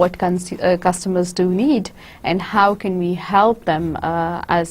what customers do need and how can we help them as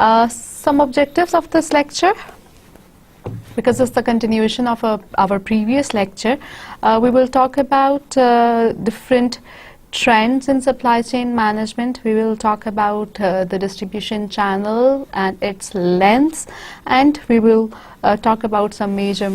Some objectives of this lecture, because it's the continuation of our previous lecture, we will talk about different trends in supply chain management. We will talk about the distribution channel and its lengths, and we will talk about some major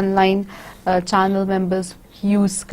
online channel members use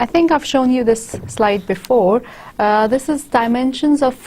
I think I've shown you this slide before. This is dimensions of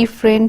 eFrain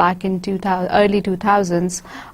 back in early 2000s,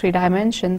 3 dimension.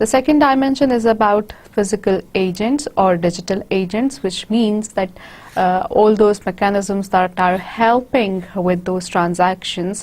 The second dimension is about physical agents or digital agents, which means that all those mechanisms that are helping with those transactions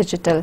digital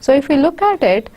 So if we look at it,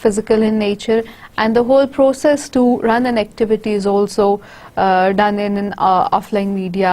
physical in nature, and the whole process to run an activity is also done in an offline media,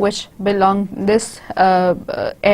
which belong this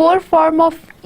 core form of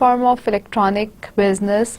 form of electronic business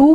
2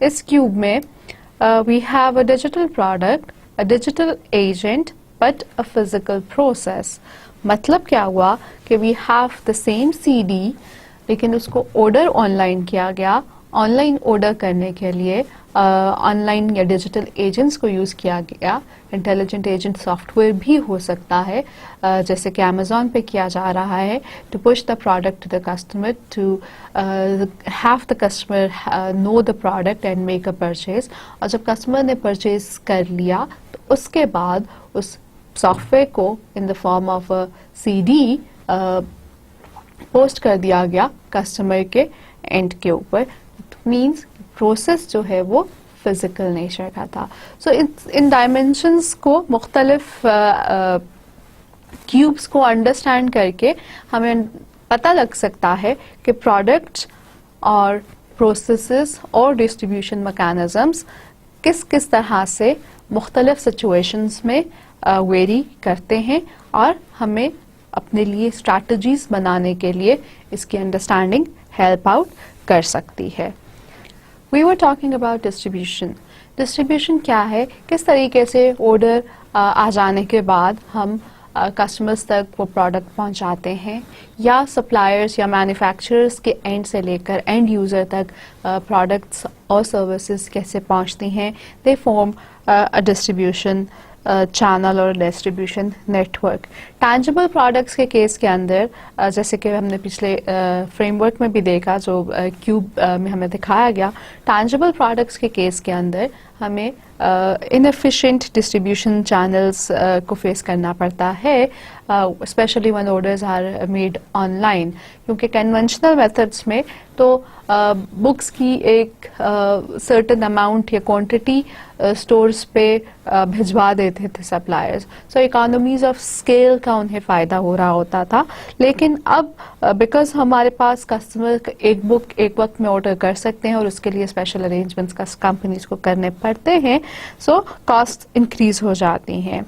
اس cube میں we have a digital product, a digital agent, but a physical process. مطلب کیا ہوا کہ we have the same CD لیکن اس کو order on line کیا گیا. آن لائن آرڈر کرنے کے لیے آن لائن یا ڈیجیٹل ایجنٹس کو یوز کیا گیا. انٹیلیجنٹ ایجنٹ سافٹ ویئر بھی ہو سکتا ہے جیسے کہ امیزون پہ کیا جا رہا ہے, to push the product to the customer, to have the customer know the product and make a purchase. اور جب کسٹمر نے پرچیز کر لیا تو اس کے بعد اس سافٹ ویئر کو in the form of C D post کر دیا گیا کسٹمر کے اینڈ کے اوپر. مینس پروسیس جو ہے وہ فزیکل نیچر کا تھا. سو ان ڈائمینشنس کو مختلف کیوبس کو انڈرسٹینڈ کر کے ہمیں پتہ لگ سکتا ہے کہ پروڈکٹس اور پروسیسز اور ڈسٹریبیوشن میکانزمس کس کس طرح سے مختلف سچویشنز میں ویری کرتے ہیں اور ہمیں اپنے لیے اسٹریٹجیز بنانے کے لیے اس کی انڈرسٹینڈنگ ہیلپ آؤٹ کر سکتی ہے. We were talking about distribution. Distribution کیا ہے, کس طریقے سے آرڈر آ جانے کے بعد ہم کسٹمرز تک وہ پروڈکٹ پہنچاتے ہیں, یا سپلائرز یا مینوفیکچررز کے اینڈ سے لے کر اینڈ یوزر تک پروڈکٹس اور سروسز کیسے پہنچتی ہیں. They form a distribution channel اور ڈسٹریبیوشن نیٹورک. ٹینجیبل پروڈکٹس کے کیس کے اندر جیسے کہ ہم نے پچھلے فریم ورک میں بھی دیکھا جو کیوب میں ہمیں دکھایا گیا, ٹینجیبل پروڈکٹس کے کیس کے اندر ہمیں انفیشینٹ ڈسٹریبیوشن چینلز کو فیس کرنا پڑتا ہے, especially when orders are made online, کیونکہ کنونشنل میتھڈس میں تو بکس کی ایک سرٹن اماؤنٹ یا کوانٹٹی اسٹورز پہ بھجوا دیتے تھے suppliers. So economies of scale کا انہیں فائدہ ہو رہا ہوتا تھا. لیکن اب بیکاز ہمارے پاس کسٹمر ایک بک ایک وقت میں آرڈر کر سکتے ہیں اور اس کے لیے اسپیشل ارینجمنٹس کمپنیز کو کرنے پڑتے ہیں, سو کاسٹ انکریز ہو جاتی ہیں,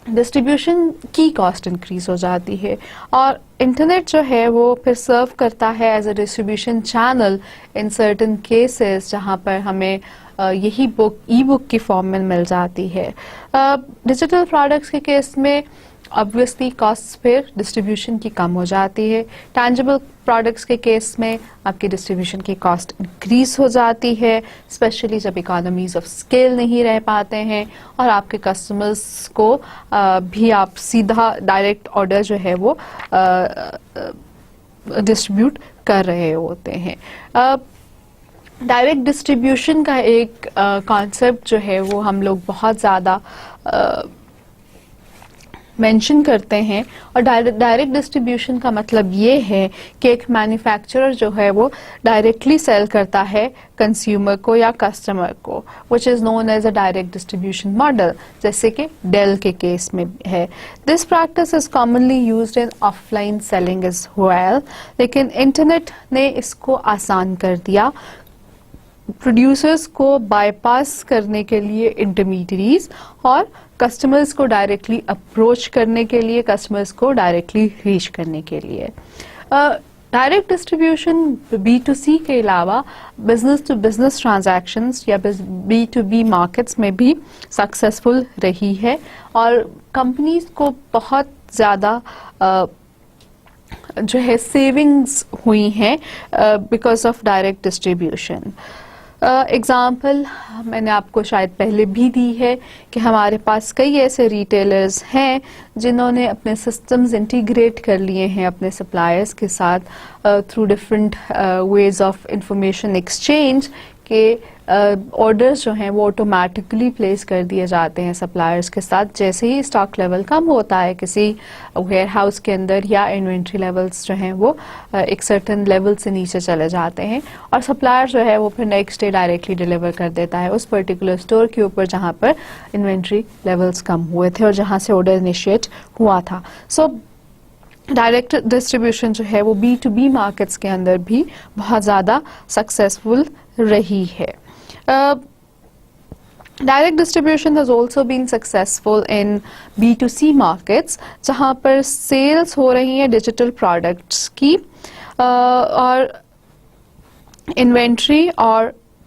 ڈسٹریبیوشن کی کاسٹ انکریز ہو جاتی ہے. اور انٹرنیٹ جو ہے وہ پھر سرو کرتا ہے as a distribution channel in certain cases جہاں پر ہمیں یہی بک ای بک کی فارم میں مل جاتی ہے. ڈیجیٹل پروڈکٹس کے کیس میں obviously کاسٹ پھر ڈسٹریبیوشن کی کم ہو جاتی ہے. ٹینجیبل پروڈکٹس کے کیس میں آپ کی ڈسٹریبیوشن کی کاسٹ انکریز ہو جاتی ہے, اسپیشلی جب اکانومیز آف اسکیل نہیں رہ پاتے ہیں اور آپ کے کسٹمرز کو بھی آپ سیدھا ڈائریکٹ آرڈر جو ہے وہ ڈسٹریبیوٹ کر رہے ہوتے ہیں. ڈائریکٹ ڈسٹریبیوشن کا ایک کانسیپٹ جو ہے وہ ہم لوگ بہت زیادہ مینشن کرتے ہیں, اور ڈائریکٹ ڈسٹریبیوشن کا مطلب یہ ہے کہ ایک مینوفیکچرر جو ہے وہ ڈائریکٹلی سیل کرتا ہے کنزیومر کو یا کسٹمر کو, which is known as a direct distribution model, جیسے کہ ڈیل کے کیس میں ہے. This practice is commonly used in offline selling as well, لیکن انٹرنیٹ نے اس کو آسان کر دیا. پروڈیوسرز کو بائی پاس کرنے کے لیے انٹرمیڈیریز اور کسٹمرز کو ڈائریکٹلی اپروچ کرنے کے لیے, کسٹمرز کو ڈائریکٹلی ریچ کرنے کے لیے. ڈائریکٹ ڈسٹریبیوشن بی ٹو سی کے علاوہ بزنس ٹو بزنس ٹرانزیکشنز یا بی ٹو بی مارکیٹس میں بھی سکسیزفل رہی ہے, اور کمپنیز کو بہت زیادہ جو ہے سیونگز ہوئی ہیں because of direct distribution. Example میں نے آپ کو شاید پہلے بھی دی ہے کہ ہمارے پاس کئی ایسے ریٹیلرز ہیں جنہوں نے اپنے سسٹمز انٹیگریٹ کر لیے ہیں اپنے سپلائرز کے ساتھ through different ways of information exchange, کہ آرڈرز جو ہیں وہ آٹومیٹکلی پلیس کر دیے جاتے ہیں سپلائرز کے ساتھ جیسے ہی اسٹاک لیول کم ہوتا ہے کسی ویئر ہاؤس کے اندر, یا انوینٹری لیولز جو ہیں وہ ایک سرٹن لیول سے نیچے چلے جاتے ہیں, اور سپلائر جو ہے وہ پھر نیکسٹ ڈے ڈائریکٹلی ڈیلیور کر دیتا ہے اس پرٹیکولر اسٹور کے اوپر جہاں پر انوینٹری لیولز کم ہوئے تھے اور جہاں سے آرڈر انیشیٹ ہوا تھا. سو ڈائریکٹ ڈسٹریبیوشن جو ہے وہ بی ٹو بی مارکیٹس کے اندر بھی بہت زیادہ سکسیزفل رہی ہے. Direct distribution has also been successful in B2C markets جہاں پر سیلز ہو رہی ہیں ڈیجیٹل پروڈکٹس کی, اور انوینٹری اور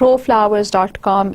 proflowers.com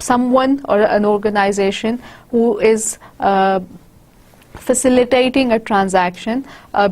someone or an organization who is facilitating a transaction,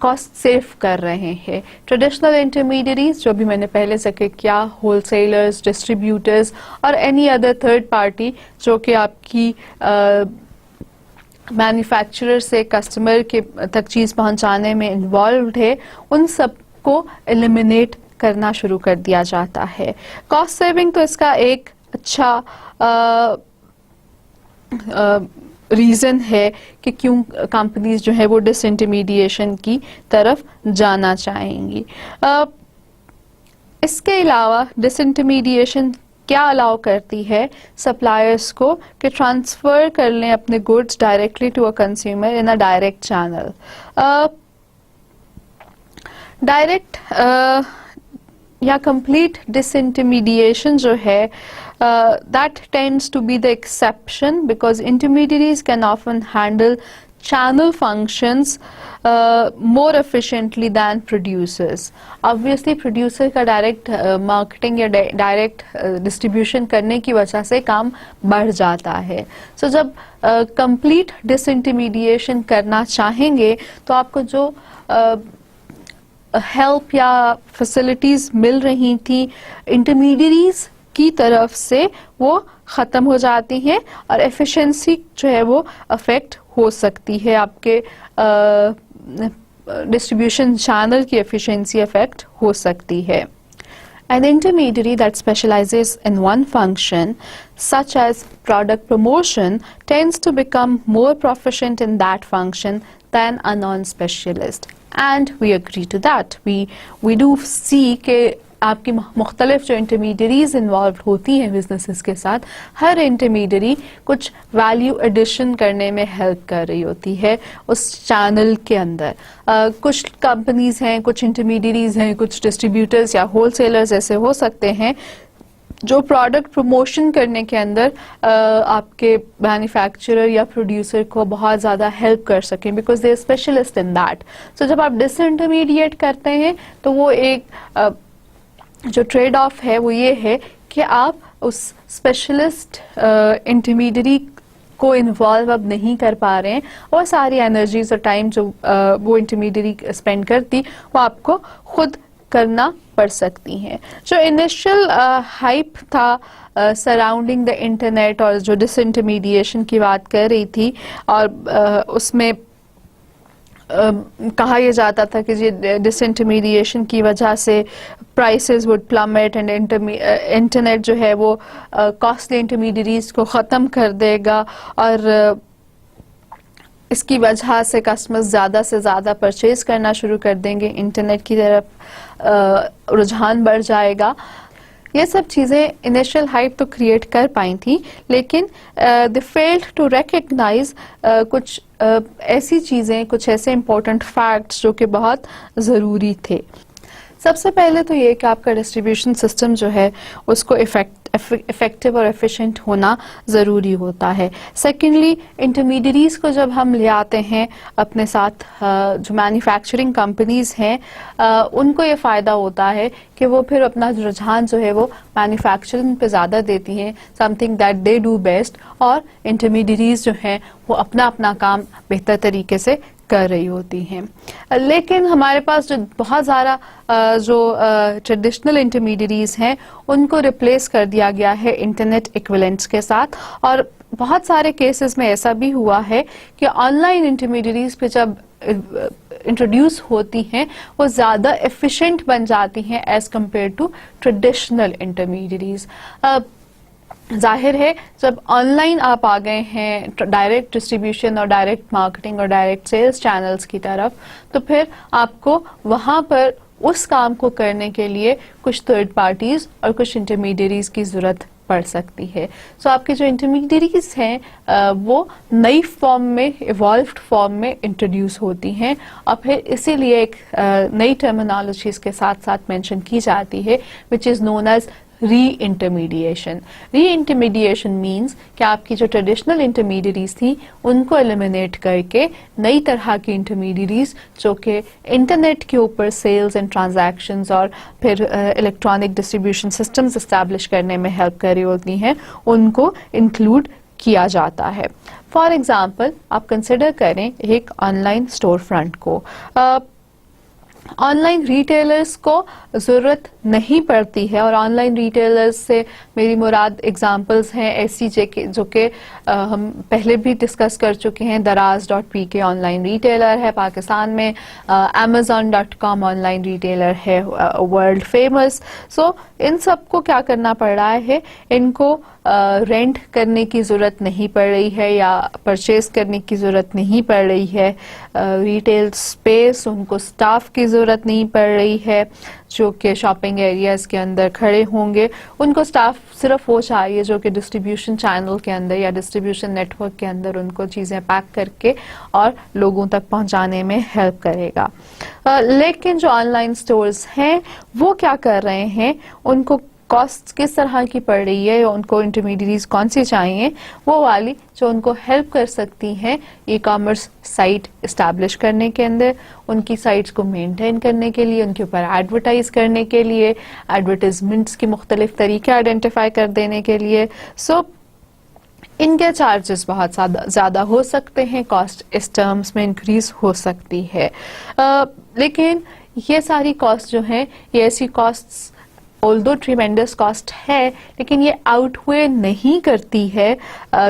cost save کر رہے ہیں. ٹریڈیشنل انٹرمیڈیریز جو بھی میں نے پہلے ذکر کیا, ہول سیلرز, ڈسٹریبیوٹرز اور اینی ادر تھرڈ پارٹی جو کہ آپ کی مینوفیکچرر سے کسٹمر کے تک چیز پہنچانے میں انوالوڈ ہے, ان سب کو ایلیمینیٹ کرنا شروع کر دیا جاتا ہے. کاسٹ سیونگ تو اس کا ایک اچھا ریزن ہے کہ کیوں کمپنیز جو ہے وہ ڈس انٹرمیڈیشن کی طرف جانا چاہیں گی. اس کے علاوہ ڈس انٹرمیڈیشن کیا الاؤ کرتی ہے سپلائرس کو کہ ٹرانسفر کر لیں اپنے goods directly to a consumer in a direct channel. Direct یا کمپلیٹ ڈس انٹرمیڈیشن جو ہے that tends to be the exception because intermediaries can often handle channel functions more efficiently than producers. Obviously producer کا direct marketing یا direct distribution کرنے کی وجہ سے کام بڑھ جاتا ہے. سو جب کمپلیٹ ڈس انٹرمیڈیشن کرنا چاہیں گے تو آپ کو جو ہیلپ یا فیسلٹیز مل رہی تھیں انٹرمیڈیریز کی طرف سے وہ ختم ہو جاتی ہیں اور ایفیشنسی جو ہے وہ افیکٹ ہو سکتی ہے, آپ کے ڈسٹریبیوشن چینل کی ایفیشنسی افیکٹ ہو سکتی ہے. An intermediary that specializes in one function, such as product promotion, tends to become more proficient in that function than a non-specialist. And we agree to that. We do see کہ آپ کی مختلف جو intermediaries involved ہوتی ہیں businesses کے ساتھ, ہر intermediary کچھ ویلیو ایڈیشن کرنے میں ہیلپ کر رہی ہوتی ہے اس چینل کے اندر. کچھ کمپنیز ہیں, کچھ انٹرمیڈیریز ہیں, کچھ ڈسٹریبیوٹرز یا ہول سیلرز ایسے ہو سکتے ہیں جو پروڈکٹ پروموشن کرنے کے اندر آپ کے مینوفیکچرر یا پروڈیوسر کو بہت زیادہ ہیلپ کر سکیں because they are specialist in that. So جب آپ ڈس انٹرمیڈیٹ کرتے ہیں تو وہ ایک جو ٹریڈ آف ہے وہ یہ ہے کہ آپ اس اسپیشلسٹ انٹرمیڈیری کو انوالو اب نہیں کر پا رہے ہیں اور ساری انرجیز اور ٹائم جو وہ انٹرمیڈیری اسپینڈ کرتی وہ آپ کو خود کرنا پڑ سکتی ہیں. جو انیشل ہائپ تھا سراؤنڈنگ دا انٹرنیٹ اور جو ڈس انٹرمیڈیشن کی بات کر رہی تھی اور اس میں کہا یہ جاتا تھا کہ ڈس انٹرمیڈیشن کی وجہ سے پرائسز وڈ پلمٹ اینڈ انٹرنیٹ جو ہے وہ کاسٹلی انٹرمیڈیریز کو ختم کر دے گا اور اس کی وجہ سے کسٹمر زیادہ سے زیادہ پرچیز کرنا شروع کر دیں گے, انٹرنیٹ کی طرف رجحان بڑھ جائے گا. یہ سب چیزیں انیشل ہائپ تو کریٹ کر پائی تھیں لیکن دے فیلڈ ٹو ریکگنائز کچھ ایسی چیزیں, کچھ ایسے امپورٹنٹ فیکٹس جو کہ بہت ضروری تھے. سب سے پہلے تو یہ کہ آپ کا ڈسٹریبیوشن سسٹم جو ہے اس کو افیکٹو اور ایفیشینٹ ہونا ضروری ہوتا ہے. سیکنڈلی انٹرمیڈیریز کو جب ہم لے آتے ہیں اپنے ساتھ, جو مینوفیکچرنگ کمپنیز ہیں ان کو یہ فائدہ ہوتا ہے کہ وہ پھر اپنا رجحان جو ہے وہ مینوفیکچرنگ پہ زیادہ دیتی ہیں, some thing that they do best, اور انٹرمیڈیریز جو ہیں وہ اپنا اپنا کام بہتر طریقے سے کر رہی ہوتی ہیں. لیکن ہمارے پاس جو بہت زیادہ جو ٹریڈیشنل انٹرمیڈیریز ہیں ان کو ریپلیس کر دیا گیا ہے انٹرنیٹ ایکویلنٹس کے ساتھ, اور بہت سارے کیسز میں ایسا بھی ہوا ہے کہ آن لائن انٹرمیڈیریز پہ جب انٹروڈیوس ہوتی ہیں وہ زیادہ ایفیشینٹ بن جاتی ہیں as compare to traditional intermediaries. ظاہر ہے جب آن لائن آپ آ گئے ہیں ڈائریکٹ ڈسٹریبیوشن اور ڈائریکٹ مارکیٹنگ اور ڈائریکٹ سیلز چینلز کی طرف, تو پھر آپ کو وہاں پر اس کام کو کرنے کے لیے کچھ تھرڈ پارٹیز اور کچھ انٹرمیڈیریز کی ضرورت پڑ سکتی ہے. سو آپ کے جو انٹرمیڈیریز ہیں وہ نئی فارم میں, ایوالوڈ فارم میں انٹروڈیوس ہوتی ہیں, اور پھر اسی لیے ایک نئی ٹرمینالوجیز کے ساتھ ساتھ مینشن کی جاتی ہے وچ is known as re intermediation. Re intermediation means کہ آپ کی جو ٹریڈیشنل انٹرمیڈیریز تھیں ان کو ایلیمینیٹ کر کے نئی طرح کی انٹرمیڈیریز جو کہ انٹرنیٹ کے اوپر سیلز اینڈ ٹرانزیکشنز اور پھر الیکٹرانک ڈسٹریبیوشن سسٹمز اسٹیبلش کرنے میں ہیلپ کر رہی ہوتی ہیں ان کو انکلوڈ کیا جاتا ہے. فار ایگزامپل آپ کنسیڈر کریں ایک آن لائن اسٹور فرنٹ کو. آن لائن ریٹیلرز کو ضرورت نہیں پڑتی ہے, اور آن لائن ریٹیلرز سے میری مراد ایگزامپلز ہیں ایسی جو کہ ہم پہلے بھی ڈسکس کر چکے ہیں. daraz.pk آن لائن ریٹیلر ہے پاکستان میں, amazon.com آن لائن ریٹیلر ہے ورلڈ فیمس. سو ان سب کو کیا کرنا پڑ رہا ہے, ان کو رینٹ کرنے کی ضرورت نہیں پڑ رہی ہے یا پرچیز کرنے کی ضرورت نہیں پڑ رہی ہے, ریٹیل اسپیس ان کو سٹاف کی ضرورت نہیں پڑ رہی ہے جو کہ شاپنگ ایریاز کے اندر کھڑے ہوں گے. ان کو سٹاف صرف وہ چاہیے جو کہ ڈسٹریبیوشن چینل کے اندر یا ڈسٹریبیوشن نیٹ ورک کے اندر ان کو چیزیں پیک کر کے اور لوگوں تک پہنچانے میں ہیلپ کرے گا. لیکن جو آن لائن سٹورز ہیں وہ کیا کر رہے ہیں, ان کو کاسٹ کس طرح کی پڑ رہی ہے, ان کو انٹرمیڈیٹریز کون سی چاہیے, وہ والی جو ان کو ہیلپ کر سکتی ہیں ای کامرس سائٹ اسٹیبلش کرنے کے اندر, ان کی سائٹس کو مینٹین کرنے کے لیے, ان کے اوپر ایڈورٹائز کرنے کے لیے, ایڈورٹائزمنٹس کے مختلف طریقے آئیڈینٹیفائی کر دینے کے لیے. سو ان کے چارجز بہت زیادہ ہو سکتے ہیں, کاسٹ اس ٹرمز میں انکریز ہو سکتی ہے. لیکن یہ ساری کاسٹ جو ہیں یہ ایسی کاسٹ although tremendous cost ہے, لیکن یہ آؤٹ ہوئے نہیں کرتی ہے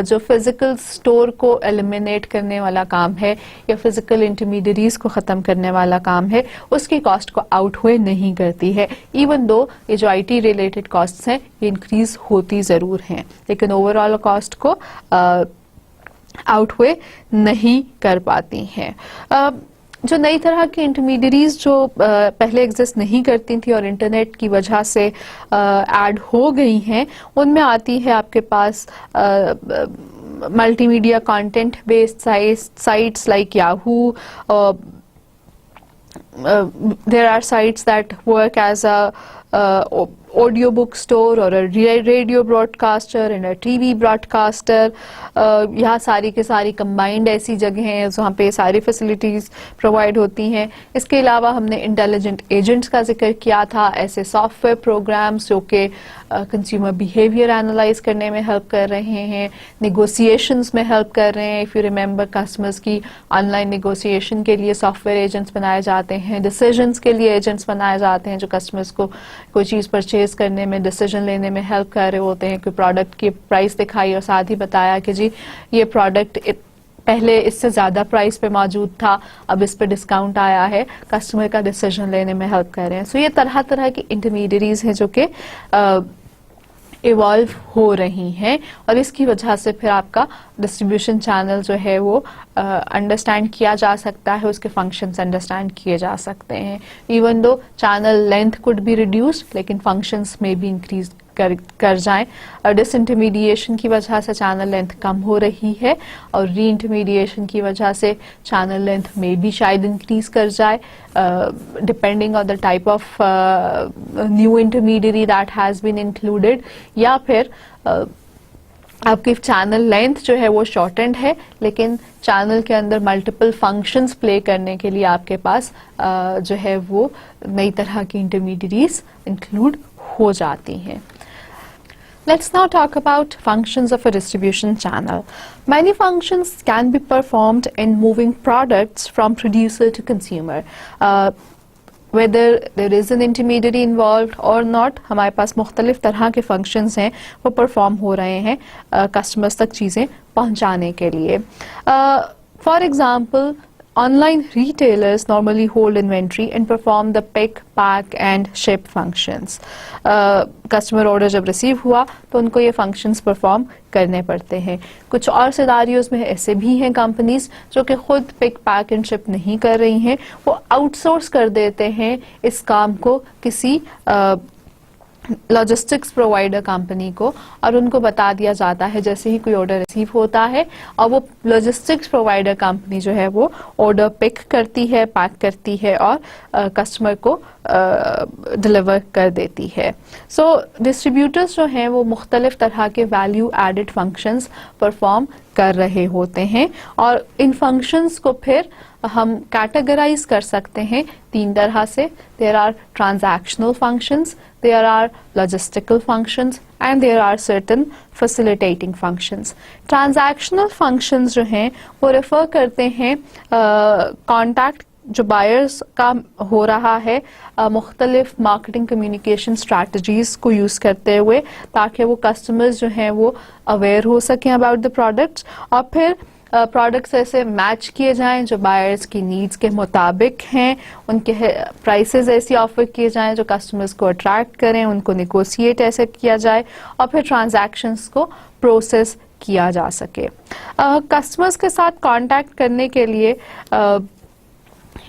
جو فزیکل اسٹور کو ایلیمینیٹ کرنے والا کام ہے یا فزیکل انٹرمیڈیریز کو ختم کرنے والا کام ہے, اس کی کاسٹ کو آؤٹ ہوئے نہیں کرتی ہے. ایون دو یہ جو IT ریلیٹڈ کاسٹس ہیں یہ انکریز ہوتی ضرور ہیں, لیکن اوور آل کاسٹ کو آؤٹ ہوئے نہیں کر پاتی ہیں. جو نئی طرح کی انٹرمیڈیریز جو پہلے ایگزسٹ نہیں کرتی تھی اور انٹرنیٹ کی وجہ سے ایڈ ہو گئی ہیں, ان میں آتی ہے آپ کے پاس multimedia content based sites like Yahoo. there are sites that work as a audio book store or a radio broadcaster and a TV broadcaster. یہاں ساری کے ساری کمبائنڈ ایسی جگہیں ہیں جہاں پہ ساری فیسلٹیز پرووائڈ ہوتی ہیں. اس کے علاوہ ہم نے انٹیلیجنٹ ایجنٹس کا ذکر کیا تھا, ایسے سافٹ ویئر پروگرامز جو کہ کنزیومر بیہیویئر اینالائز کرنے میں ہیلپ کر رہے ہیں, نیگوسیشنز میں ہیلپ کر رہے ہیں. اف یو ریممبر کسٹمرز کی آن لائن نیگوسیشن کے لیے سافٹ ویئر ایجنٹس بنائے جاتے ہیں, ڈیسیژنز کے لیے ایجنٹس بنائے جاتے ہیں جو کسٹمرز کو کوئی چیز پرچیز کرنے میں, ڈیسیژن لینے میں ہیلپ کر رہے ہوتے ہیں. کوئی پروڈکٹ کی پرائس دکھائی اور ساتھ ہی بتایا کہ جی یہ پروڈکٹ پہلے اس سے زیادہ پرائس پہ موجود تھا, اب اس پہ ڈسکاؤنٹ آیا ہے, کسٹمر کا ڈیسیژن لینے میں ہیلپ کر رہے ہیں. سو یہ طرح طرح کی انٹرمیڈیریز ہیں جو کہ ایوالو ہو رہی ہیں, اور اس کی وجہ سے پھر آپ کا ڈسٹریبیوشن چینل جو ہے وہ انڈرسٹینڈ کیا جا سکتا ہے, اس کے فنکشنز انڈرسٹینڈ کیے جا سکتے ہیں. Even the channel length could be reduced, لیکن فنکشنز میں بھی انکریز کر جائیں. ڈس انٹرمیڈیشن کی وجہ سے چینل لینتھ کم ہو رہی ہے, اور ری انٹرمیڈیشن کی وجہ سے چینل لینتھ میں بھی شاید انکریز کر جائے, depending on the type of new intermediary that has been included. یا پھر آپ کی چینل لینتھ جو ہے وہ شارٹنڈ ہے, لیکن چینل کے اندر ملٹیپل فنکشنز پلے کرنے کے لیے آپ کے پاس جو ہے وہ نئی طرح کی انٹرمیڈیریز انکلوڈ ہو جاتی ہیں. Let's now talk about functions of a distribution channel. Many functions can be performed in moving products from producer to consumer. Whether there is an intermediary involved or not, ہمارے پاس مختلف طرح کے functions ہیں وہ perform ہو رہے ہیں customers تک چیزیں پہنچانے کے لیے. For example, online retailers normally hold inventory and perform the pick, pack and ship functions. Customer order جب ریسیو ہوا تو ان کو یہ فنکشنز پرفارم کرنے پڑتے ہیں. کچھ اور سیناریوز میں ایسے بھی ہیں کمپنیز جو کہ خود پک پیک اینڈ شپ نہیں کر رہی ہیں, وہ آؤٹ سورس کر دیتے ہیں اس کام کو کسی لاجسٹکس پرووائڈر کمپنی کو, اور ان کو بتا دیا جاتا ہے جیسے ہی کوئی آرڈر ریسیو ہوتا ہے, اور وہ لاجسٹکس پرووائڈر کمپنی جو ہے وہ آرڈر پک کرتی ہے, پیک کرتی ہے اور کسٹمر کو ڈلیور کر دیتی ہے. سو ڈسٹریبیوٹرز جو ہیں وہ مختلف طرح کے ویلیو ایڈڈ فنکشنز پرفارم کر رہے ہوتے ہیں, اور ان فنکشنز کو پھر ہم کیٹیگرائز کر سکتے ہیں تین طرح سے. There are transactional functions, there are logistical functions and there are certain facilitating functions. Transactional functions جو ہیں وہ ریفر کرتے ہیں contact جو بائرس کا ہو رہا ہے مختلف مارکیٹنگ کمیونیکیشن اسٹریٹجیز کو یوز کرتے ہوئے تاکہ وہ کسٹمرز جو ہیں وہ اویئر ہو سکیں اباؤٹ دا پروڈکٹس, اور پھر پروڈکٹس ایسے میچ کیے جائیں جو بائرس کی نیڈس کے مطابق ہیں, ان کے پرائسز ایسی آفر کیے جائیں جو کسٹمرز کو اٹریکٹ کریں, ان کو نیگوشیٹ ایسے کیا جائے اور پھر ٹرانزیکشنز کو پروسیس کیا جا سکے. کسٹمرز کے ساتھ کانٹیکٹ کرنے کے لیے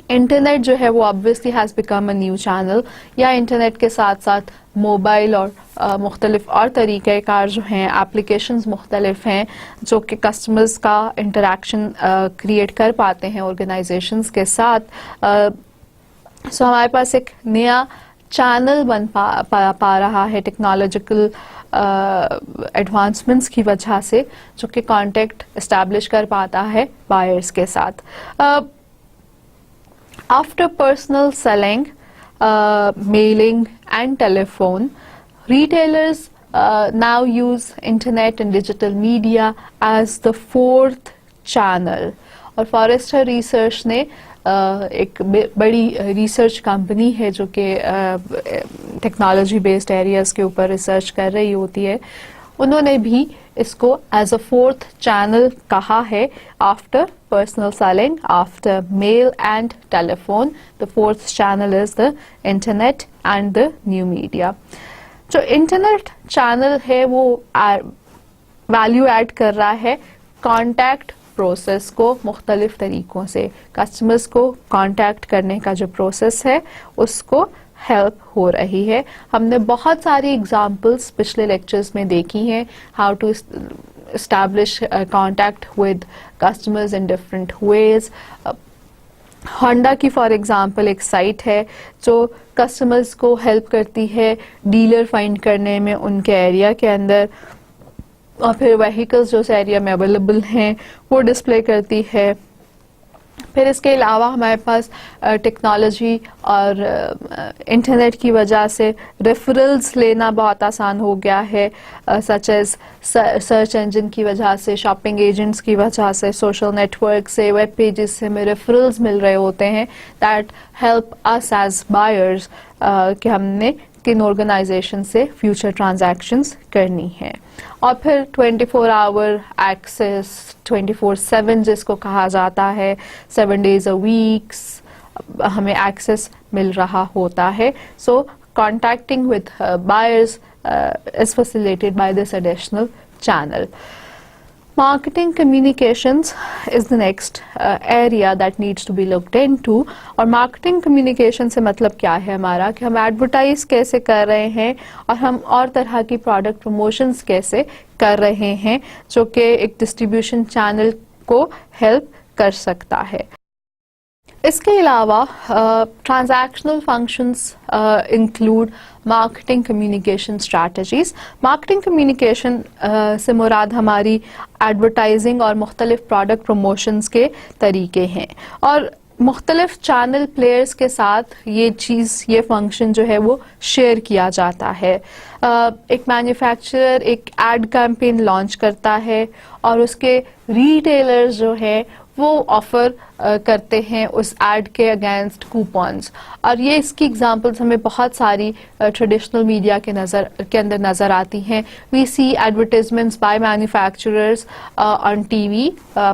انٹرنیٹ جو ہے وہ obviously has become a new channel, یا انٹرنیٹ کے ساتھ ساتھ موبائل اور مختلف اور طریقہ کار جو ہیں, اپلیکیشنز مختلف ہیں جو کہ کسٹمرز کا انٹریکشن کریٹ کر پاتے ہیں آرگنائزیشنز کے ساتھ. سو ہمارے پاس ایک نیا چینل بن پا رہا ہے ٹیکنالوجیکل ایڈوانسمنٹس کی وجہ سے, جو کہ کانٹیکٹ اسٹیبلش کر پاتا ہے بائرس کے ساتھ. After personal selling, mailing and telephone, retailers now use internet and digital media as the fourth channel. اور فارسٹر ریسرچ نے ایک بڑی ریسرچ کمپنی ہے جو کہ ٹیکنالوجی بیسڈ ایریاز کے اوپر ریسرچ کر رہی ہوتی ہے, انہوں نے بھی اس کو ایز اے فورتھ چینل کہا ہے. After personal selling, after mail and telephone, the fourth channel is the internet and the new media. جو انٹرنیٹ چینل ہے وہ ویلیو ایڈ کر رہا ہے کانٹیکٹ پروسیس کو مختلف طریقوں سے. کسٹمرز کو کانٹیکٹ کرنے کا جو پروسیس ہے اس کو ہیلپ ہو رہی ہے. ہم نے بہت ساری ایگزامپلس پچھلے لیکچرز میں دیکھی ہیں, how to establish contact with customers in different ways. Honda کی فار ایگزامپل ایک سائٹ ہے جو کسٹمرز کو ہیلپ کرتی ہے ڈیلر فائنڈ کرنے میں ان کے ایریا کے اندر, اور پھر وہیکلز جو اس ایریا میں اویلیبل ہیں وہ ڈسپلے کرتی ہے. پھر اس کے علاوہ ہمارے پاس ٹیکنالوجی اور انٹرنیٹ کی وجہ سے ریفرلز لینا بہت آسان ہو گیا ہے, سچ ایز سرچ انجن کی وجہ سے, شاپنگ ایجنٹس کی وجہ سے, سوشل نیٹ ورک سے, ویب پیجز سے ہمیں ریفرلز مل رہے ہوتے ہیں that help us as buyers کہ ہم نے کن آرگنائزیشن سے فیوچر ٹرانزیکشنز کرنی ہے. اور پھر 24 آور ایکسیس, 24/7 جس کو کہا جاتا ہے, 7 days a week ہمیں ایکسیس مل رہا ہوتا ہے. So contacting with buyers is facilitated by this additional channel. Marketing communications is the next area that needs to be looked into. اور marketing communication سے مطلب کیا ہے ہمارا, کہ ہم ایڈورٹائز کیسے کر رہے ہیں اور ہم اور طرح کی پروڈکٹ پروموشنز کیسے کر رہے ہیں جو کہ ایک ڈسٹریبیوشن چینل کو ہیلپ کر سکتا ہے. اس کے علاوہ transactional functions include marketing communication strategies. Marketing communication سے مراد ہماری ایڈورٹائزنگ اور مختلف پروڈکٹ پروموشنز کے طریقے ہیں, اور مختلف چینل پلیئرز کے ساتھ یہ فنکشن جو ہے وہ شیئر کیا جاتا ہے. ایک مینوفیکچرر ایک ایڈ کیمپین لانچ کرتا ہے اور اس کے ریٹیلرز جو ہے وہ آفر کرتے ہیں اس ایڈ کے اگینسٹ کوپنز, اور یہ اس کی ایگزامپلس ہمیں بہت ساری ٹریڈیشنل میڈیا کے اندر نظر آتی ہیں. We see advertisements by manufacturers on T V,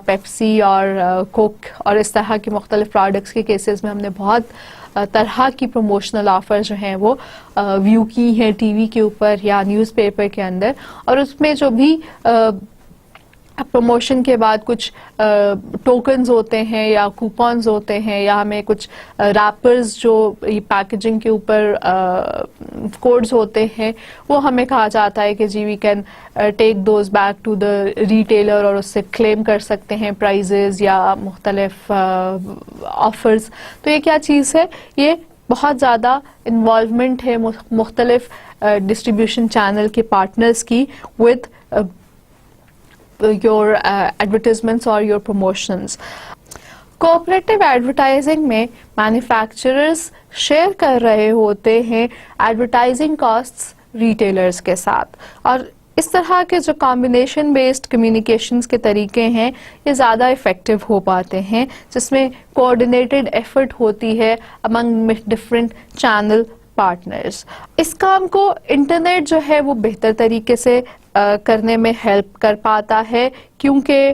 Pepsi اور کوک اور اس طرح کی مختلف پروڈکٹس کے کیسز میں ہم نے بہت طرح کی پروموشنل آفر جو ہیں وہ ویو کی ہیں ٹی وی کے اوپر یا نیوز پیپر کے اندر, اور اس میں جو بھی پروموشن کے بعد کچھ ٹوکنز ہوتے ہیں یا کوپنز ہوتے ہیں یا ہمیں کچھ ریپرز جو پیکیجنگ کے اوپر کوڈز ہوتے ہیں وہ ہمیں کہا جاتا ہے کہ جی we can take those back to the retailer اور اس سے کلیم کر سکتے ہیں پرائزز یا مختلف آفرز. تو یہ کیا چیز ہے, یہ بہت زیادہ انوالومنٹ ہے مختلف ڈسٹریبیوشن چینل کے پارٹنرز کی with your advertisements or your promotions. Cooperative advertising میں مینوفیکچررز شیئر کر رہے ہوتے ہیں ایڈورٹائزنگ کاسٹس ریٹیلرز کے ساتھ, اور اس طرح کے جو کمبینیشن بیسڈ کمیونیکیشنز کے طریقے ہیں یہ زیادہ افیکٹو ہو پاتے ہیں، جس میں کوآرڈینیٹڈ ایفرٹ ہوتی ہے امنگ ڈفرینٹ چینل پارٹنرز. اس کام کو انٹرنیٹ جو ہے وہ بہتر طریقے سے کرنے میں ہیلپ کر پاتا ہے، کیونکہ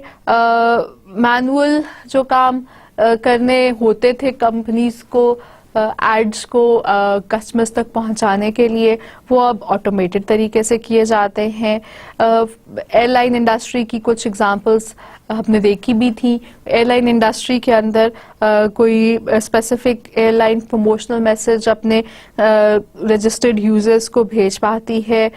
مینول جو کام کرنے ہوتے تھے کمپنیز کو ایڈز کو کسٹمرز تک پہنچانے کے لیے، وہ اب آٹومیٹڈ طریقے سے کیے جاتے ہیں. ایئر لائن انڈسٹری کی کچھ ایگزامپلس ہم نے دیکھی بھی تھیں. ایئر لائن انڈسٹری کے اندر کوئی specific airline promotional message اپنے رجسٹرڈ یوزرز کو بھیج پاتی ہے.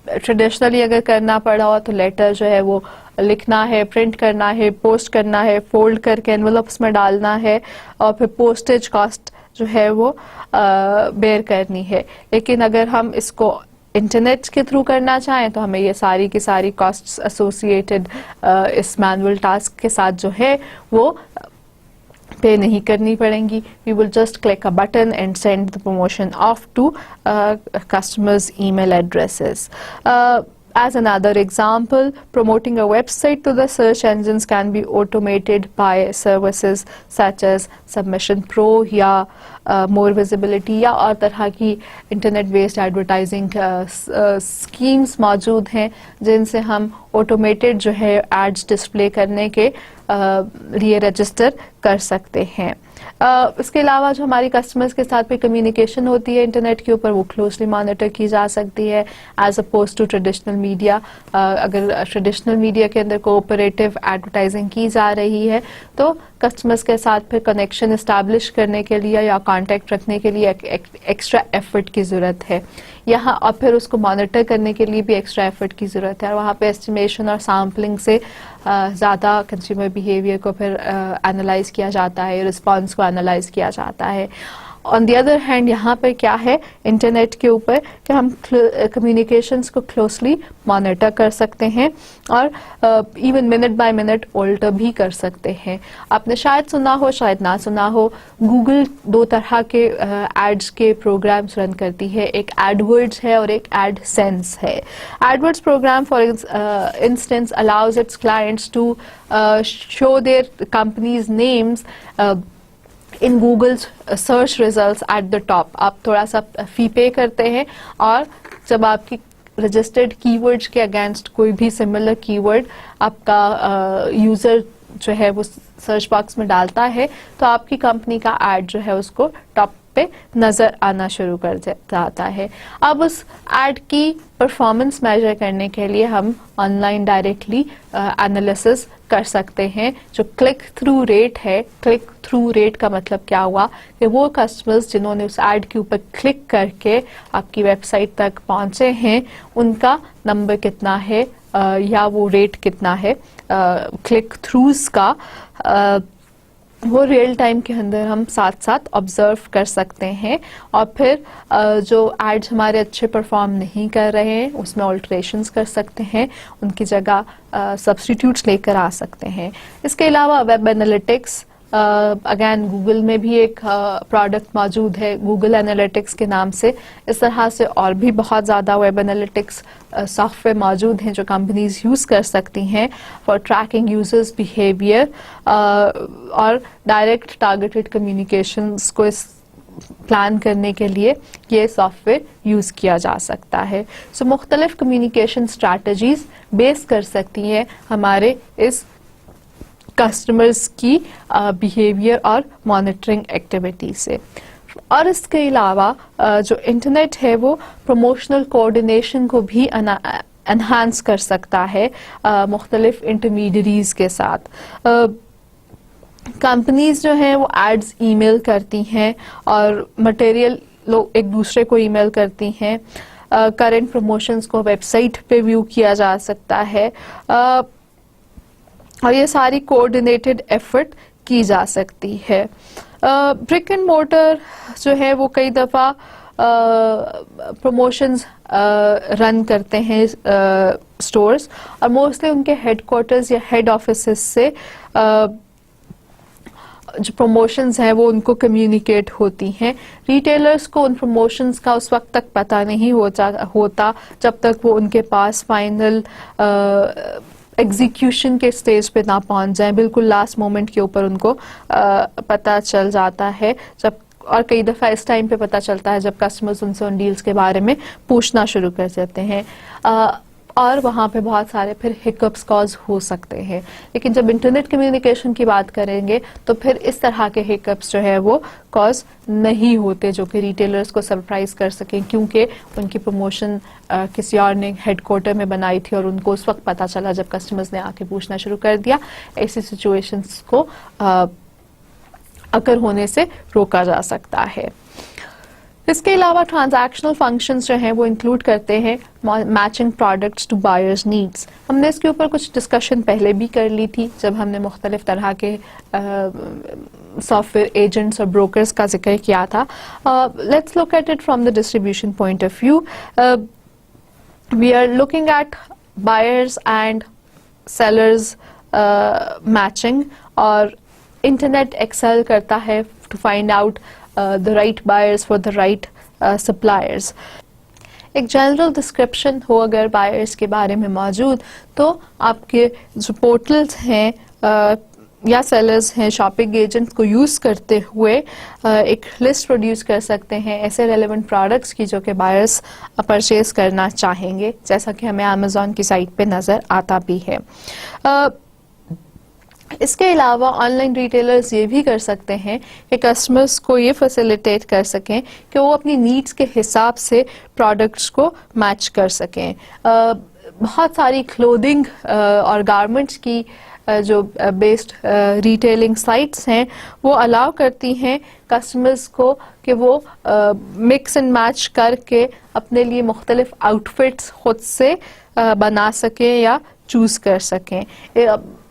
ٹریڈیشنلی اگر کرنا پڑا ہو تو لیٹر جو ہے وہ لکھنا ہے، پرنٹ کرنا ہے، پوسٹ کرنا ہے، فولڈ کر کے انویلپس میں ڈالنا ہے، اور پھر پوسٹیج کاسٹ جو ہے وہ بیئر کرنی ہے. لیکن اگر ہم اس کو انٹرنیٹ کے تھرو کرنا چاہیں تو ہمیں یہ ساری کی ساری کاسٹس ایسوسیٹڈ اس مینول ٹاسک کے ساتھ جو ہے وہ پے نہیں کرنی پڑیں گی. We will just click a button and send the promotion off to customers' email addresses. As another example, promoting a website to the search engines can be automated by services such as Submission Pro یا More Visibility یا اور طرح کی internet based advertising schemes موجود ہیں جن سے ہم آٹومیٹڈ جو ہے ایڈز ڈسپلے کرنے کے لیے رجسٹر کر سکتے ہیں. اس کے علاوہ جو ہماری کسٹمرز کے ساتھ بھی کمیونیکیشن ہوتی ہے انٹرنیٹ کے اوپر، وہ کلوزلی مانیٹر کی جا سکتی ہے as opposed to traditional media. اگر ٹریڈیشنل میڈیا کے اندر کوآپریٹو ایڈورٹائزنگ کی جا رہی ہے تو کسٹمرز کے ساتھ پھر کنیکشن اسٹیبلش کرنے کے لیے یا کانٹیکٹ رکھنے کے لیے ایکسٹرا ایفرٹ کی ضرورت ہے یہاں، اور پھر اس کو مانیٹر کرنے کے لیے بھی ایکسٹرا ایفرٹ کی ضرورت ہے. اور وہاں پہ ایسٹیمیشن اور سیمپلنگ سے زیادہ کنزیومر بیہیویئر کو پھر انالائز کیا جاتا ہے، رسپانس کو انالائز کیا جاتا ہے. آن دی ادر ہینڈ یہاں پہ کیا ہے انٹرنیٹ کے اوپر کہ ہم کمیونیکیشنز کو کلوزلی مانیٹر کر سکتے ہیں اور even minute by minute alter بھی کر سکتے ہیں. آپ نے شاید سنا ہو شاید نہ سنا ہو، گوگل دو طرح کے ایڈز کے پروگرامز رن کرتی ہے، ایک ایڈ ورڈز ہے اور ایک ایڈ سینس ہے. AdWords program for instance allows its clients to show their company's names in Google's search results at the top. آپ تھوڑا سا فی پے کرتے ہیں اور جب آپ کی رجسٹرڈ کی ورڈز کے اگینسٹ کوئی بھی سملر کی ورڈ آپ کا یوزر جو ہے وہ سرچ باکس میں ڈالتا ہے تو آپ کی کمپنی کا ایڈ جو ہے اس کو ٹاپ پہ نظر آنا شروع کر جاتا ہے. اب اس ایڈ کی پرفارمنس میجر کرنے کے لیے ہم آن لائن ڈائریکٹلی انالیسس کر سکتے ہیں. جو کلک تھرو ریٹ ہے، کلک تھرو ریٹ کا مطلب کیا ہوا کہ وہ کسٹمرز جنہوں نے اس ایڈ کے اوپر کلک کر کے آپ کی ویب سائٹ تک پہنچے ہیں ان کا نمبر کتنا ہے یا وہ ریٹ کتنا ہے کلک تھروز کا، وہ ریئل ٹائم کے اندر ہم ساتھ ساتھ آبزرو کر سکتے ہیں. اور پھر جو ایڈز ہمارے اچھے پرفارم نہیں کر رہے ہیں اس میں آلٹریشنز کر سکتے ہیں، ان کی جگہ سبسٹیٹیوٹس لے کر آ سکتے ہیں. اس کے علاوہ ویب انالیٹکس، اگین گوگل میں بھی ایک پروڈکٹ موجود ہے گوگل انالیٹکس کے نام سے. اس طرح سے اور بھی بہت زیادہ ویب انالیٹکس سافٹ ویئر موجود ہیں جو کمپنیز یوز کر سکتی ہیں فار ٹریکنگ یوزرز بیہیویئر اور ڈائریکٹ ٹارگیٹڈ کمیونیکیشنز کو پلان کرنے کے لیے یہ سافٹ ویئر یوز کیا جا سکتا ہے. سو مختلف کمیونیکیشن اسٹریٹجیز بیس کر سکتی ہیں ہمارے اس کسٹمرز کی بیہیویئر اور مانیٹرنگ ایکٹیویٹی سے. اور اس کے علاوہ جو انٹرنیٹ ہے وہ پروموشنل کوآرڈینیشن کو بھی انہانس کر سکتا ہے مختلف انٹرمیڈیریز کے ساتھ. کمپنیز جو ہیں وہ ایڈز ای میل کرتی ہیں اور مٹیریل لوگ ایک دوسرے کو ای میل کرتی ہیں. کرنٹ پروموشنز کو ویب سائٹ پہ ویو کیا جا سکتا ہے اور یہ ساری کوآرڈینیٹڈ ایفرٹ کی جا سکتی ہے. برک اینڈ مورٹر جو ہے وہ کئی دفعہ پروموشنز رن کرتے ہیں اسٹورز اور موسٹلی ان کے ہیڈ کوارٹرز یا ہیڈ آفیسز سے جو پروموشنز ہیں وہ ان کو کمیونیکیٹ ہوتی ہیں. ریٹیلرز کو ان پروموشنز کا اس وقت تک پتہ نہیں ہوتا جب تک وہ ان کے پاس فائنل ایگزیکیوشن کے سٹیج پہ نہ پہنچ جائیں. بالکل لاسٹ مومنٹ کے اوپر ان کو پتہ چل جاتا ہے, اور کئی دفعہ اس ٹائم پہ پتہ چلتا ہے جب کسٹمرز ان سے ان ڈیلز کے بارے میں پوچھنا شروع کر دیتے ہیں, اور وہاں پہ بہت سارے پھر ہکپس کاز ہو سکتے ہیں. لیکن جب انٹرنیٹ کمیونیکیشن کی بات کریں گے تو پھر اس طرح کے ہکپس جو ہے وہ کاز نہیں ہوتے جو کہ ریٹیلرز کو سرپرائز کر سکیں, کیونکہ ان کی پروموشن کسی اور نے ہیڈ کوارٹر میں بنائی تھی اور ان کو اس وقت پتہ چلا جب کسٹمرز نے آ کے پوچھنا شروع کر دیا. ایسی سچویشنز کو اکر ہونے سے روکا جا سکتا ہے. اس کے علاوہ ٹرانزیکشنل فنکشنز جو ہیں وہ انکلوڈ کرتے ہیں matching products to buyers needs. ہم نے اس کے اوپر کچھ ڈسکشن پہلے بھی کر لی تھی جب ہم نے مختلف طرح کے سافٹ ویئر ایجنٹس اور بروکرز کا ذکر کیا تھا. Let's look at it from the distribution point of view. We are looking at buyers and sellers matching, اور انٹرنیٹ ایکسل کرتا ہے to find out the right buyers for the right suppliers. ایک general description ہو اگر buyers کے بارے میں موجود تو آپ کے جو پورٹلز ہیں یا سیلرز ہیں شاپنگ ایجنٹ کو یوز کرتے ہوئے ایک لسٹ پروڈیوس کر سکتے ہیں ایسے ریلیونٹ پروڈکٹس کی جو کہ بائرس پرچیز کرنا چاہیں گے, جیسا کہ ہمیں امیزون کی سائٹ پہ نظر آتا بھی ہے. اس کے علاوہ آن لائن ریٹیلرز یہ بھی کر سکتے ہیں کہ کسٹمرز کو یہ فیسیلیٹیٹ کر سکیں کہ وہ اپنی نیڈس کے حساب سے پروڈکٹس کو میچ کر سکیں. بہت ساری کلودنگ اور گارمنٹس کی جو بیسڈ ریٹیلنگ سائٹس ہیں وہ الاؤ کرتی ہیں کسٹمرز کو کہ وہ مکس اینڈ میچ کر کے اپنے لیے مختلف آؤٹ فٹس خود سے بنا سکیں یا چوز کر سکیں.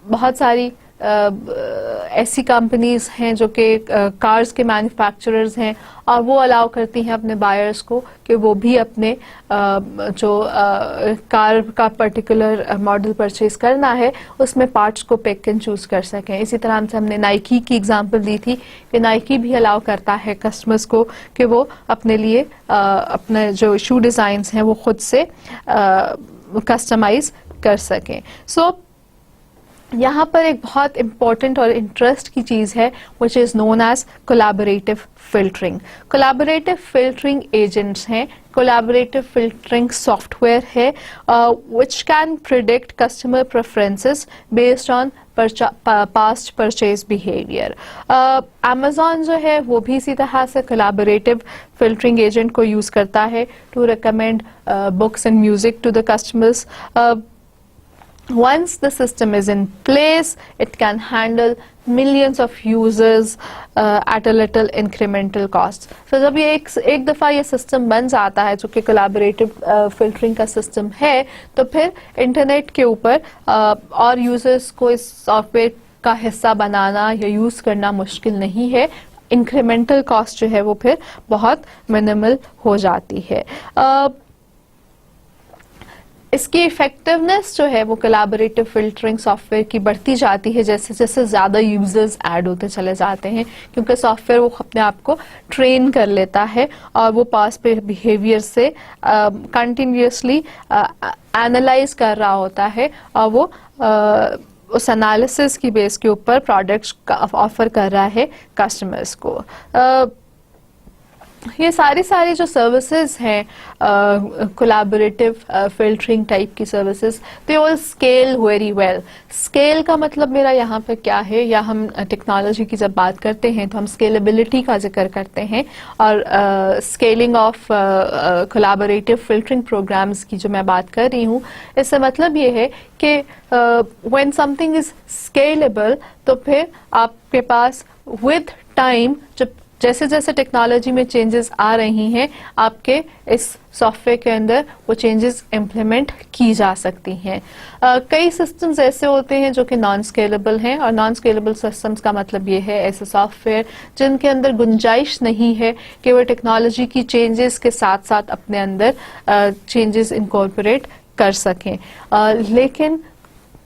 بہت ساری ایسی کمپنیز ہیں جو کہ کارز کے مینوفیکچررز ہیں اور وہ الاؤ کرتی ہیں اپنے بائرز کو کہ وہ بھی اپنے جو کار کا پرٹیکولر ماڈل پرچیز کرنا ہے اس میں پارٹس کو پک اینڈ چوز کر سکیں. اسی طرح سے ہم نے نائکی کی اگزامپل دی تھی کہ نائکی بھی الاؤ کرتا ہے کسٹمرز کو کہ وہ اپنے لیے اپنے جو شو ڈیزائنز ہیں وہ خود سے کسٹمائز کر سکیں. سو یہاں پر ایک بہت امپورٹنٹ اور انٹرسٹ کی چیز ہے which is known as collaborative filtering. collaborative filtering agents ہیں, collaborative filtering software ہے which can predict customer preferences based on past purchase behavior. Amazon جو ہے وہ بھی اسی طرح سے collaborative filtering agent کو یوز کرتا ہے to recommend books and music to the customers. Once the system is in place, it can handle millions of users at a little incremental cost. So جب یہ ایک دفعہ یہ سسٹم بن جاتا ہے جو کہ collaborative filtering کا سسٹم ہے تو پھر انٹرنیٹ کے اوپر اور یوزرز کو اس سافٹ ویئر کا حصہ بنانا یا یوز کرنا مشکل نہیں ہے. انکریمنٹل کاسٹ جو ہے وہ پھر بہت منیمل ہو جاتی ہے. اس کی افیکٹونیس جو ہے وہ کولیبریٹو فلٹرنگ سافٹ ویئر کی بڑھتی جاتی ہے جیسے جیسے زیادہ یوزرز ایڈ ہوتے چلے جاتے ہیں, کیونکہ سافٹ ویئر وہ اپنے آپ کو ٹرین کر لیتا ہے اور وہ پاس پہ بیہیویئر سے کنٹینیوسلی اینالائز کر رہا ہوتا ہے اور وہ اس انالیسس کی بیس کے اوپر پروڈکٹس آفر کر رہا ہے کسٹمرز کو. یہ ساری جو سروسز ہیں کولیبریٹو فلٹرنگ ٹائپ کی سروسز دے آل اسکیل ویری ویل. اسکیل کا مطلب میرا یہاں پہ کیا ہے, یا ہم ٹیکنالوجی کی جب بات کرتے ہیں تو ہم اسکیلیبلٹی کا ذکر کرتے ہیں, اور scaling of collaborative filtering programs کی جو میں بات کر رہی ہوں اس سے مطلب یہ ہے کہ when something is scalable تو پھر آپ کے پاس with time جیسے جیسے ٹیکنالوجی میں چینجز آ رہی ہیں آپ کے اس سافٹ ویئر کے اندر وہ چینجز امپلیمنٹ کی جا سکتی ہیں. کئی سسٹمز ایسے ہوتے ہیں جو کہ نان اسکیلیبل ہیں, اور نان اسکیلیبل سسٹمز کا مطلب یہ ہے ایسے سافٹ ویئر جن کے اندر گنجائش نہیں ہے کہ وہ ٹیکنالوجی کی چینجز کے ساتھ ساتھ اپنے اندر چینجز انکارپوریٹ کر سکیں. لیکن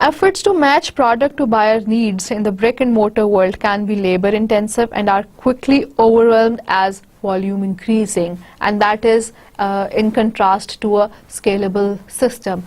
Efforts to match product to buyer needs in the brick and mortar world can be labor intensive and are quickly overwhelmed as volume increasing, and that is in contrast to a scalable system.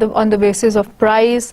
on the basis of price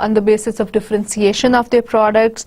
on the basis of differentiation of their products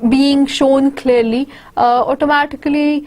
being shown clearly, automatically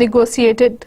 negotiated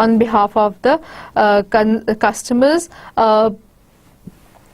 on behalf of the customers.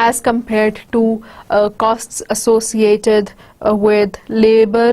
as compared to costs associated with labor,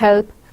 help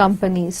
companies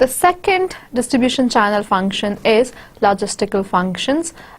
The second distribution channel function is logistical functions.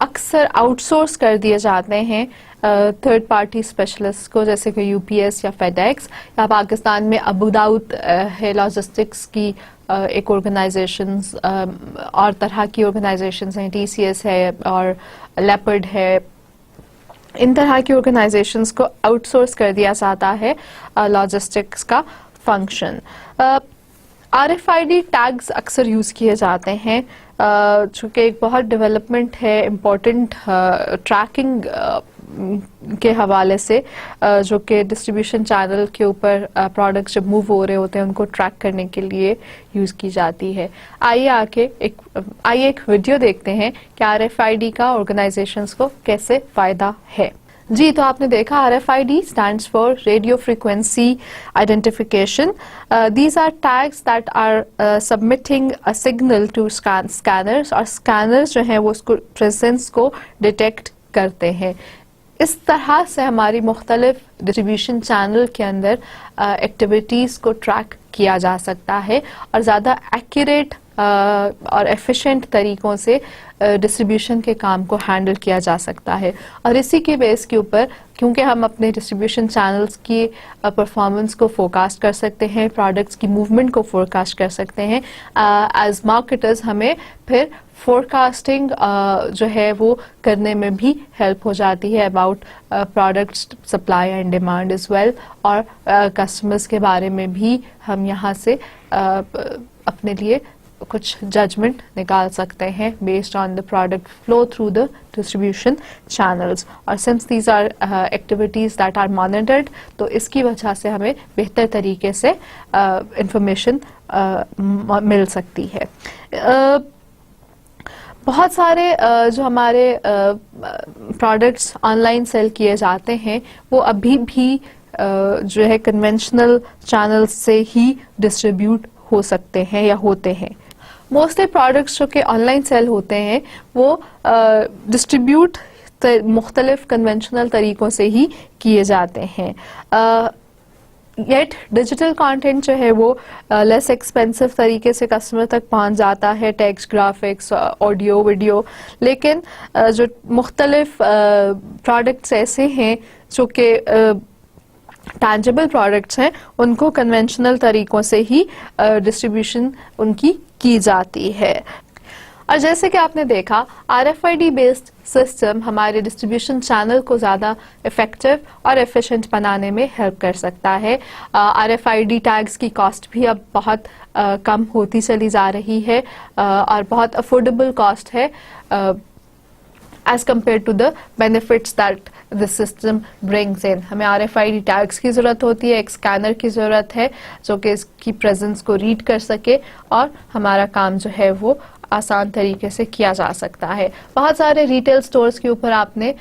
اکثر out source کر دیے جاتے ہیں third party specialist کو, جیسے کہ U P S یا feed x, یا پاکستان میں ابو داؤد ہے لاجسٹکس کی ایک آرگنائزیشنز, اور طرح کی آرگنائزیشنز ہیں, ٹی سی ایس ہے اور لیپرڈ ہے. ان طرح کی آرگنائزیشنز کو آؤٹ سورس کر دیا جاتا ہے لاجسٹکس کا function. R F I D tags اکثر یوز کیے جاتے ہیں, چونکہ ایک بہت ڈیولپمنٹ ہے امپورٹنٹ ٹریکنگ کے حوالے سے, جو کہ ڈسٹریبیوشن چینل کے اوپر پروڈکٹس جب موو ہو رہے ہوتے ہیں ان کو ٹریک کرنے کے لیے یوز کی جاتی ہے. آئیے ایک ویڈیو دیکھتے ہیں کہ آر ایف آئی ڈی کا آرگنائزیشنز کو کیسے فائدہ ہے. جی, تو آپ نے دیکھا R F I D stands for radio frequency identification. These are tags that are submitting a signal to scanners, اور اسکینرس جو ہیں وہ اس کو پریزنس کو ڈیٹیکٹ کرتے ہیں. اس طرح سے ہماری مختلف ڈسٹریبیوشن چینل کے اندر ایکٹیویٹیز کو ٹریک کیا جا سکتا ہے اور زیادہ ایکوریٹ اور ایفیشینٹ طریقوں سے ڈسٹریبیوشن کے کام کو ہینڈل کیا جا سکتا ہے. اور اسی کے بیس کے اوپر, کیونکہ ہم اپنے ڈسٹریبیوشن چینلز کی پرفارمنس کو فورکاسٹ کر سکتے ہیں, پروڈکٹس کی موومنٹ کو فورکاسٹ کر سکتے ہیں, ایز مارکیٹرز ہمیں پھر فورکاسٹنگ جو ہے وہ کرنے میں بھی ہیلپ ہو جاتی ہے about products supply and demand as well, اور کسٹمرز کے بارے میں بھی ہم یہاں سے اپنے لیے کچھ ججمنٹ نکال سکتے ہیں based on the product flow through the distribution channels. اور since these are activities that are monitored, تو اس کی وجہ سے ہمیں بہتر طریقے سے انفارمیشن مل سکتی ہے. بہت سارے جو ہمارے پروڈکٹس آن لائن سیل کیے جاتے ہیں وہ ابھی بھی جو ہے کنونشنل چینل سے ہی ڈسٹریبیوٹ ہو سکتے ہیں یا ہوتے ہیں. موسٹلی پروڈکٹس جو کہ آن لائن سیل ہوتے ہیں وہ ڈسٹریبیوٹ مختلف کنونشنل طریقوں سے ہی کیے جاتے ہیں. یٹ ڈیجیٹل کانٹینٹ جو ہے وہ لیس ایکسپینسو طریقے سے کسٹمر تک پہنچ جاتا ہے, ٹیکسٹ, گرافکس, آڈیو, ویڈیو. لیکن جو مختلف پروڈکٹس ایسے ہیں جو کہ ٹینجیبل پروڈکٹس ہیں, ان کو کنونشنل طریقوں سے ہی ڈسٹریبیوشن ان کی جاتی ہے. اور جیسے کہ آپ نے دیکھا R F I D based system ہمارے ڈسٹریبیوشن چینل کو زیادہ افیکٹو اور ایفیشینٹ بنانے میں ہیلپ کر سکتا ہے. R F I D tags کی کاسٹ بھی اب بہت کم ہوتی چلی جا رہی ہے اور بہت افورڈیبل کاسٹ ہے as compare to the benefits that the system brings in. ہمیں R F I D tags کی ضرورت ہوتی ہے, ایک اسکینر کی ضرورت ہے جو کہ اس کی پریزنس کو ریڈ کر سکے اور ہمارا کام جو ہے وہ آسان طریقے سے کیا جا سکتا ہے. بہت سارے ریٹیل سٹورز کے اوپر آپ نے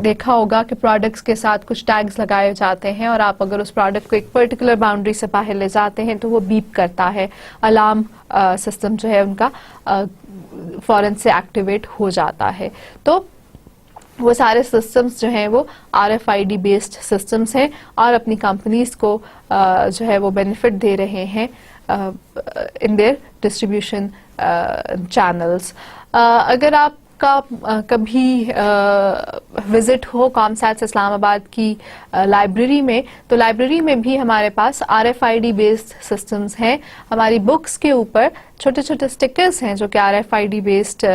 دیکھا ہوگا کہ پروڈکٹس کے ساتھ کچھ ٹیگز لگائے جاتے ہیں, اور آپ اگر اس پروڈکٹ کو ایک پرٹیکولر باؤنڈری سے باہر لے جاتے ہیں تو وہ بیپ کرتا ہے, الارم سسٹم جو ہے ان کا فوراً سے ایکٹیویٹ ہو جاتا ہے. تو وہ سارے سسٹمز جو ہیں وہ R F I D based systems ہیں اور اپنی کمپنیز کو جو ہے وہ بینیفٹ دے رہے ہیں ان دیئر ڈسٹریبیوشن چینلز. اگر آپ کا کبھی وزٹ ہو کامسیٹس اسلام آباد کی لائبریری میں, تو لائبریری میں بھی ہمارے پاس R F I D based systems ہیں. ہماری بکس کے اوپر چھوٹے چھوٹے اسٹکرز ہیں جو کہ R F I D based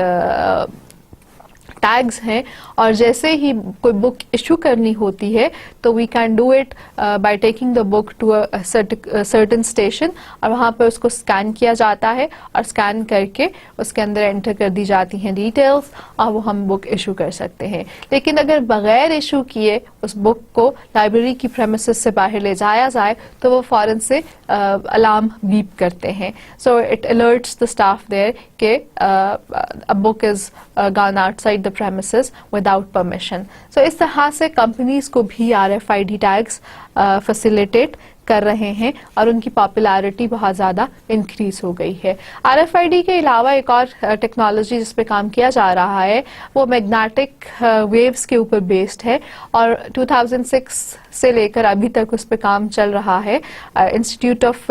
tags ہیں, اور جیسے ہی کوئی بک ایشو کرنی ہوتی ہے تو we can do it by taking the book to certain station, اور وہاں پہ اس کو اسکین کیا جاتا ہے اور اسکین کر کے اس کے اندر انٹر کر دی جاتی ہیں ڈیٹیلز, اور وہ ہم بک ایشو کر سکتے ہیں. لیکن اگر بغیر ایشو کیے اس بک کو لائبریری کی پریمیسز سے باہر لے جایا جائے تو وہ فوراً سے الارم بیپ کرتے ہیں. So it alerts the staff there کہ a book is gone outside the premises without permission. So اس طرح سے کمپنیز کو بھی R F I D tags facilitate کر رہے ہیں اور ان کی پاپولیرٹی بہت زیادہ انکریز ہو گئی ہے. آر ایف آئی ڈی کے علاوہ ایک اور ٹیکنالوجی جس پہ کام کیا جا رہا ہے وہ میگنیٹک ویوز کے اوپر بیسڈ ہے, اور 2006 سے لے کر ابھی تک اس پہ کام چل رہا ہے. Institute of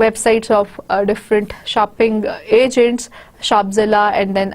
websites of different shopping agents, Shopzilla and then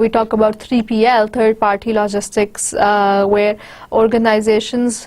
we talk about 3PL, third party logistics, where organizations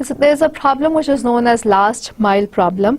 There is a problem which is known as last mile problem,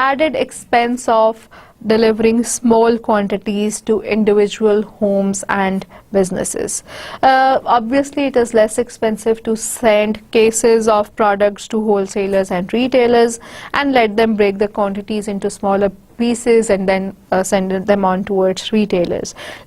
Added expense of delivering small quantities to individual homes and businesses. Obviously, it is less expensive to send cases of products to wholesalers and retailers and let them break the quantities into smaller pieces and then send them on towards retailers.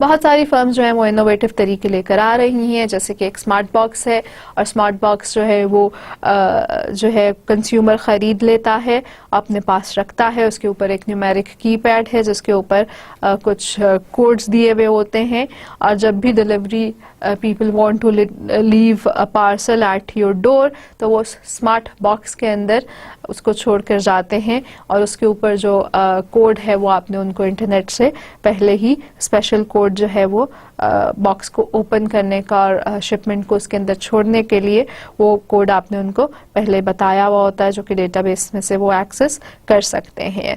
بہت ساری firms جو ہیں وہ innovative طریقے لے کر آ رہی ہیں, جیسے کہ ایک اسمارٹ باکس ہے, اور اسمارٹ باکس جو ہے وہ جو ہے کنزیومر خرید لیتا ہے, اپنے پاس رکھتا ہے, اس کے اوپر ایک نیومیرک کی پیڈ ہے جس کے اوپر کچھ کوڈز دیے ہوئے ہوتے ہیں, اور جب بھی delivery people want to leave a parcel at your door تو وہ اسمارٹ باکس کے اندر اس کو چھوڑ کر جاتے ہیں, اور اس کے اوپر جو کوڈ ہے وہ آپ نے ان کو انٹرنیٹ سے پہلے ہی اسپیشل کوڈ جو ہے وہ باکس کو اوپن کرنے کا اور شپمنٹ کو اس کے اندر چھوڑنے کے لیے وہ کوڈ آپ نے ان کو پہلے بتایا ہوا ہوتا ہے, جو کہ ڈیٹا بیس میں سے وہ ایکسس کر سکتے ہیں.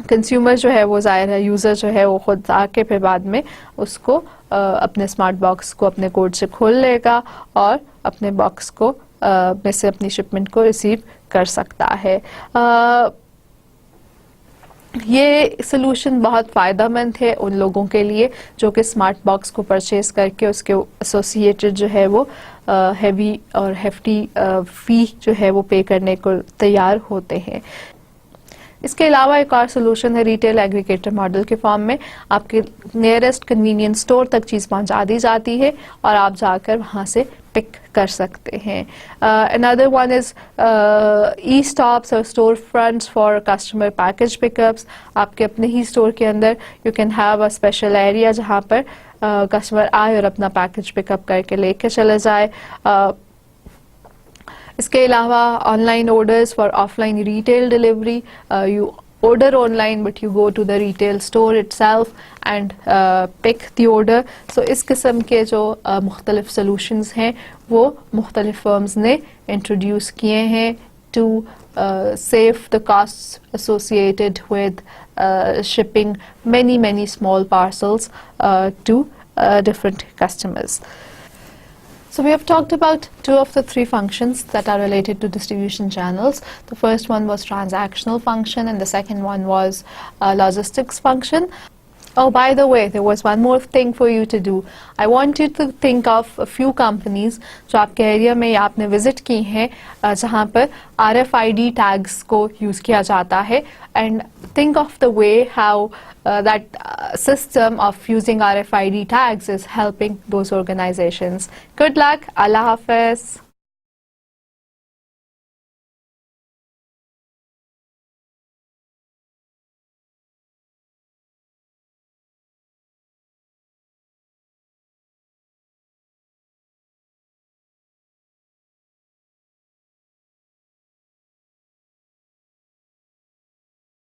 کنزیومر جو ہے وہ ظاہر ہے یوزر جو ہے وہ خود آ کے پھر بعد میں اس کو اپنے اسمارٹ باکس کو اپنے کوڈ سے کھول لے گا اور اپنے باکس کو میں سے اپنی شپمنٹ کو ریسیو کر سکتا ہے. یہ سلوشن بہت فائدہ مند ہے ان لوگوں کے لیے جو کہ اسمارٹ باکس کو پرچیز کر کے اس کے ایسوسیٹڈ جو ہے وہ ہیوی اور ہیفٹی فی جو ہے وہ پے کرنے کو تیار ہوتے ہیں. اس کے علاوہ ایک اور سلوشن ہے ریٹیل ایگریگیٹر ماڈل کے فارم میں. آپ کے نیئرسٹ کنوینئنس اسٹور تک چیز پہنچا دی جاتی ہے اور آپ جا کر وہاں سے پک کر سکتے ہیں. another one is e-stops اور store fronts for customer package pickups. آپ کے اپنے ہی اسٹور کے اندر you can have a special area جہاں پر کسٹمر آئے اور اپنا پیکج پک اپ کر کے لے کے چلے جائے. اس کے علاوہ on line orders for of line retail delivery. You order online but you go to the retail store itself and pick the order. So اس قسم کے جو مختلف solutions ہیں وہ مختلف firms نے introduce کیے ہیں to save the costs associated with shipping many small parcels to different customers. So we have talked about two of the three functions that are related to distribution channels. The first one was transactional function and the second one was logistics function. Oh, by the way, there was one more thing for you to do. I want you to think of a few companies جو آپ کے area میں یا آپ نے visit کی ہیں جہاں پر RFID tags کو یوز کیا جاتا ہے, and think of the way how that system of using RFID tags is helping those organizations. Good luck. Allah Hafiz.